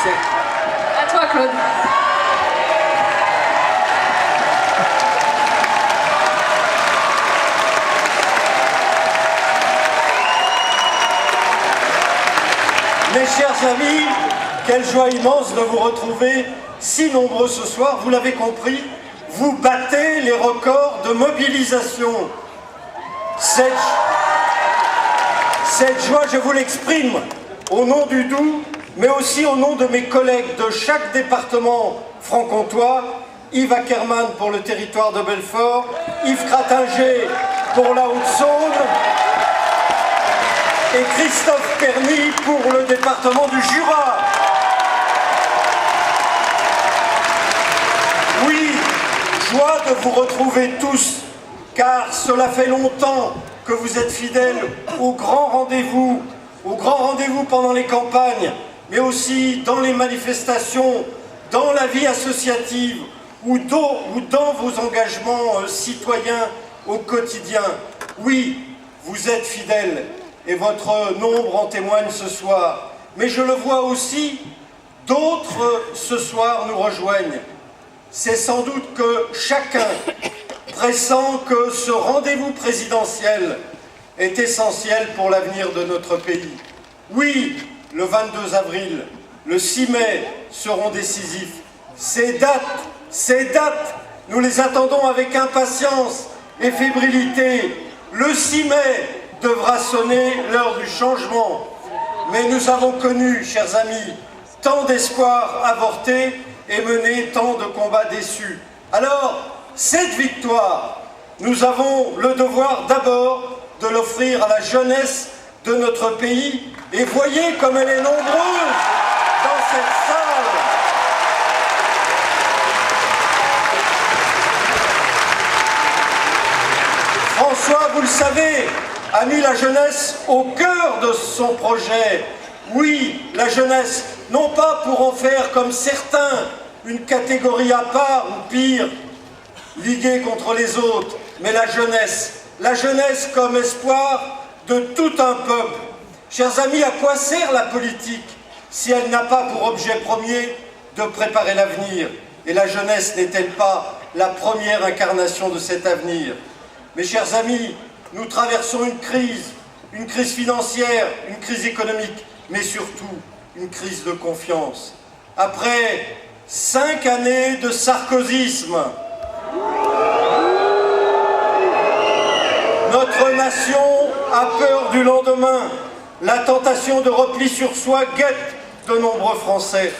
Merci. À toi, Claude. Mes chers amis, quelle joie immense de vous retrouver si nombreux ce soir. Vous l'avez compris, vous battez les records de mobilisation. Cette joie, je vous l'exprime au nom du Doubs, mais aussi au nom de mes collègues de chaque département franc-comtois, Yves Ackermann pour le territoire de Belfort, Yves Cratinger pour la Haute-Saône et Christophe Perny pour le département du Jura. Oui, joie de vous retrouver tous, car cela fait longtemps que vous êtes fidèles aux grands rendez-vous pendant les campagnes, mais aussi dans les manifestations, dans la vie associative ou dans vos engagements citoyens au quotidien. Oui, vous êtes fidèles et votre nombre en témoigne ce soir. Mais je le vois aussi, d'autres ce soir nous rejoignent. C'est sans doute que chacun pressent que ce rendez-vous présidentiel est essentiel pour l'avenir de notre pays. Oui, le 22 avril, le 6 mai seront décisifs. Ces dates, nous les attendons avec impatience et fébrilité. Le 6 mai devra sonner l'heure du changement. Mais nous avons connu, chers amis, tant d'espoirs avortés et mené tant de combats déçus. Alors, cette victoire, nous avons le devoir d'abord de l'offrir à la jeunesse de notre pays. Et voyez comme elle est nombreuse dans cette salle. François, vous le savez, a mis la jeunesse au cœur de son projet. Oui, la jeunesse, non pas pour en faire comme certains, une catégorie à part ou pire, liguée contre les autres, mais la jeunesse comme espoir de tout un peuple. Chers amis, à quoi sert la politique si elle n'a pas pour objet premier de préparer l'avenir? Et la jeunesse n'est-elle pas la première incarnation de cet avenir? Mes chers amis, nous traversons une crise financière, une crise économique, mais surtout une crise de confiance. Après 5 années de sarkozysme, notre nation a peur du lendemain. La tentation de repli sur soi guette de nombreux Français.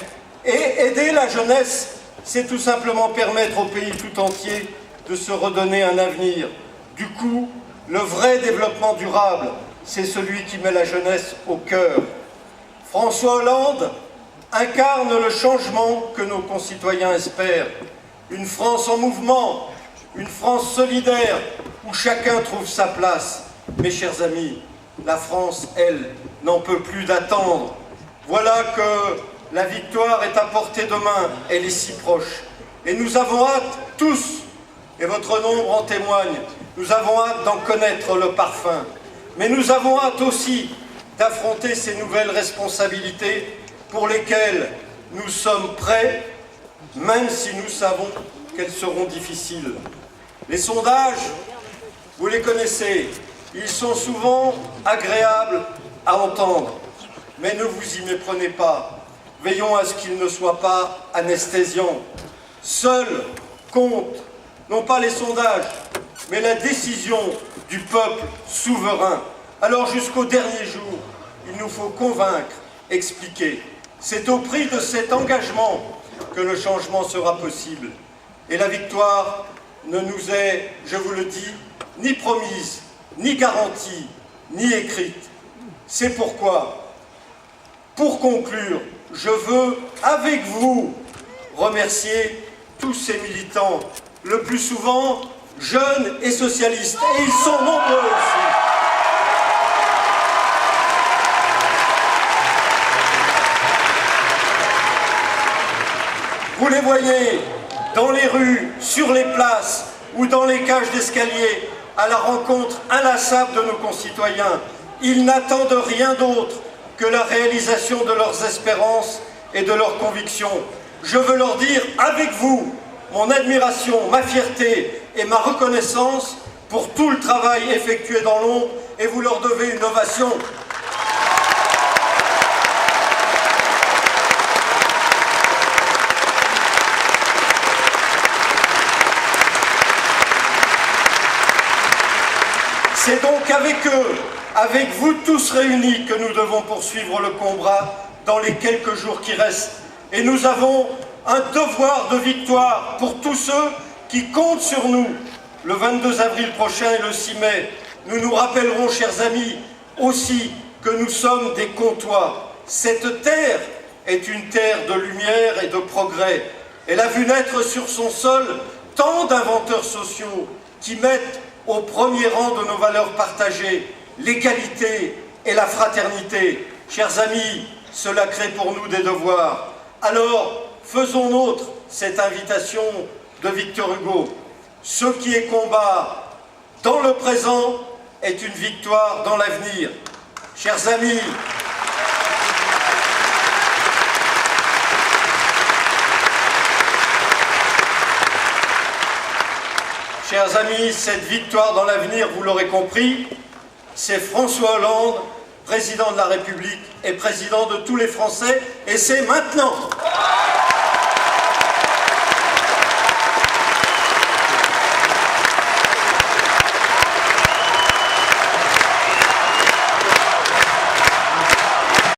Et aider la jeunesse, c'est tout simplement permettre au pays tout entier de se redonner un avenir. Du coup, le vrai développement durable, c'est celui qui met la jeunesse au cœur. François Hollande incarne le changement que nos concitoyens espèrent. Une France en mouvement, une France solidaire, où chacun trouve sa place. Mes chers amis, la France, elle, n'en peut plus d'attendre. Voilà que la victoire est à portée de main, elle est si proche. Et nous avons hâte, tous, et votre nombre en témoigne, nous avons hâte d'en connaître le parfum. Mais nous avons hâte aussi d'affronter ces nouvelles responsabilités pour lesquelles nous sommes prêts, même si nous savons qu'elles seront difficiles. Les sondages, vous les connaissez, ils sont souvent agréables à entendre, mais ne vous y méprenez pas. Veillons à ce qu'ils ne soient pas anesthésiants. Seul compte, non pas les sondages, mais la décision du peuple souverain. Alors jusqu'au dernier jour, il nous faut convaincre, expliquer. C'est au prix de cet engagement que le changement sera possible. Et la victoire ne nous est, je vous le dis, ni promise, ni garantie, ni écrite. C'est pourquoi, pour conclure, je veux, avec vous, remercier tous ces militants, le plus souvent jeunes et socialistes, et ils sont nombreux aussi. Vous les voyez dans les rues, sur les places ou dans les cages d'escalier, à la rencontre inlassable de nos concitoyens. Ils n'attendent rien d'autre que la réalisation de leurs espérances et de leurs convictions. Je veux leur dire, avec vous, mon admiration, ma fierté et ma reconnaissance pour tout le travail effectué dans l'ombre, et vous leur devez une ovation. C'est donc avec eux, avec vous tous réunis, que nous devons poursuivre le combat dans les quelques jours qui restent. Et nous avons un devoir de victoire pour tous ceux qui comptent sur nous. Le 22 avril prochain et le 6 mai, nous nous rappellerons, chers amis, aussi que nous sommes des Comtois. Cette terre est une terre de lumière et de progrès. Elle a vu naître sur son sol tant d'inventeurs sociaux qui mettent au premier rang de nos valeurs partagées l'égalité et la fraternité. Chers amis, cela crée pour nous des devoirs. Alors, faisons nôtre cette invitation de Victor Hugo. Ce qui est combat dans le présent est une victoire dans l'avenir. Chers amis, cette victoire dans l'avenir, vous l'aurez compris, c'est François Hollande, président de la République et président de tous les Français, et c'est maintenant.